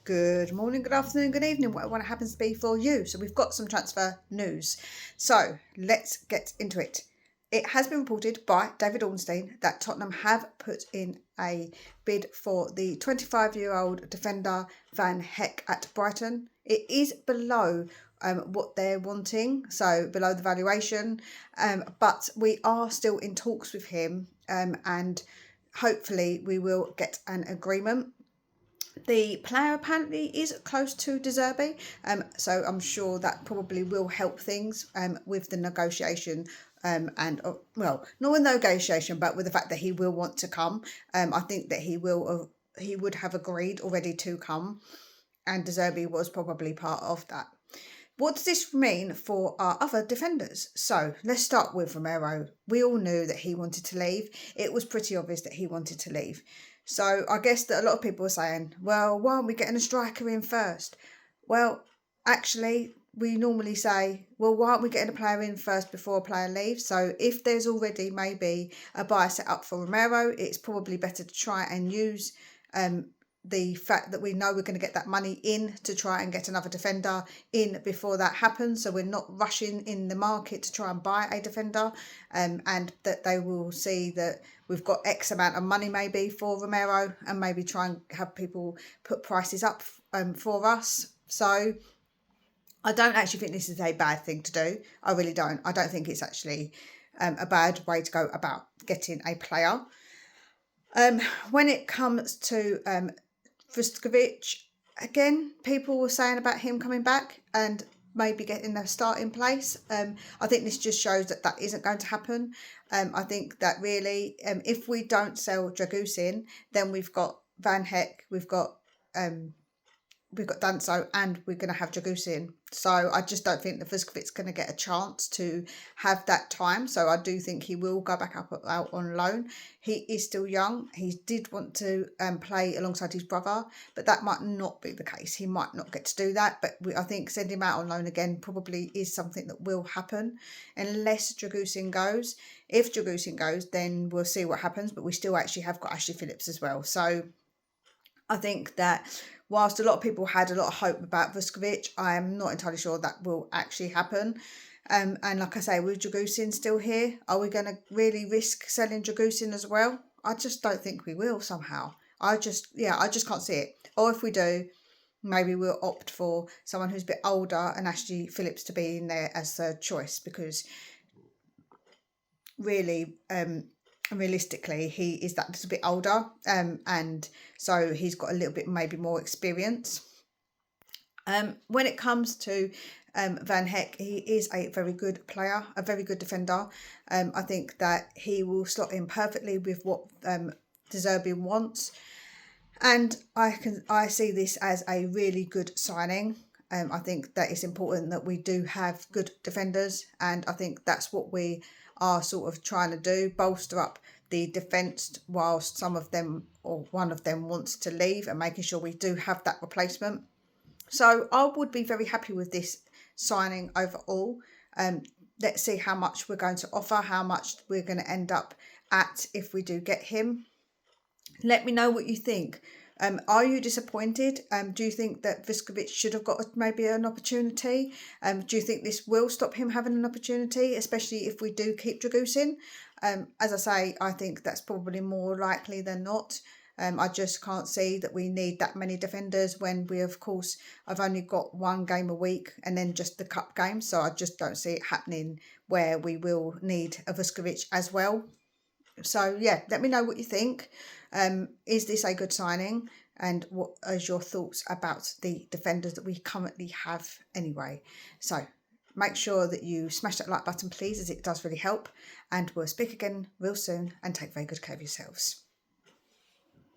Good morning, good afternoon, good evening, whatever it happens to be for you. So we've got some transfer news. So let's get into it. It has been reported by David Ornstein that Tottenham have put in a bid for the 25-year-old defender Van Heck at Brighton. It is below what they're wanting, so below the valuation, but we are still in talks with him, and hopefully we will get an agreement. The player apparently is close to De Zerbi, so I'm sure that probably will help things with the negotiation, and well, not with negotiation, but with the fact that he will want to come. I think that he would have agreed already to come, and De Zerbi was probably part of that. What does this mean for our other defenders? So let's start with Romero. We all knew that he wanted to leave. It was pretty obvious that he wanted to leave. So I guess that a lot of people are saying, well, why aren't we getting a striker in first? Well, actually, we normally say, well, why aren't we getting a player in first before a player leaves? So if there's already maybe a buy set up for Romero, it's probably better to try and use the fact that we know we're going to get that money in to try and get another defender in before that happens, so we're not rushing in the market to try and buy a defender, and that they will see that we've got X amount of money maybe for Romero, and maybe try and have people put prices up for us. So I don't actually think this is a bad thing to do. I really don't. I don't think it's actually a bad way to go about getting a player. When it comes to Vuskovic, again, people were saying about him coming back and maybe getting a starting place. I think this just shows that that isn't going to happen. I think that really, if we don't sell Dragusin, then we've got Van Heck, we've got Danso, and we're going to have Dragusin. So I just don't think that Vuskovic's going to get a chance to have that time. So I do think he will go back out on loan. He is still young. He did want to play alongside his brother, but that might not be the case. He might not get to do that. But I think sending him out on loan again probably is something that will happen unless Dragusin goes. If Dragusin goes, then we'll see what happens. But we still actually have got Ashley Phillips as well. So I think that whilst a lot of people had a lot of hope about Vuskovic, I am not entirely sure that will actually happen. And like I say, with Dragusin still here, are we going to really risk selling Dragusin as well? I just don't think we will somehow. I just can't see it. Or if we do, maybe we'll opt for someone who's a bit older and Ashley Phillips to be in there as a choice, because really, realistically, he is that little bit older, and so he's got a little bit maybe more experience. When it comes to Van Heck, he is a very good player, a very good defender. I think that he will slot in perfectly with what De Zerbi wants, and I see this as a really good signing. I think that it's important that we do have good defenders, and I think that's what we are sort of trying to do, bolster up the defence whilst some of them or one of them wants to leave, and making sure we do have that replacement. So I would be very happy with this signing overall. Let's see how much we're going to offer, how much we're going to end up at if we do get him. Let me know what you think. Are you disappointed? Do you think that Vuskovic should have got maybe an opportunity? Do you think this will stop him having an opportunity, especially if we do keep Dragusin? As I say, I think that's probably more likely than not. I just can't see that we need that many defenders when we, of course, I've only got one game a week and then just the cup game. So I just don't see it happening where we will need a Vuskovic as well. So yeah, let me know what you think. Is this a good signing? And what is your thoughts about the defenders that we currently have anyway? So make sure that you smash that like button, please, as it does really help. And we'll speak again real soon, and take very good care of yourselves.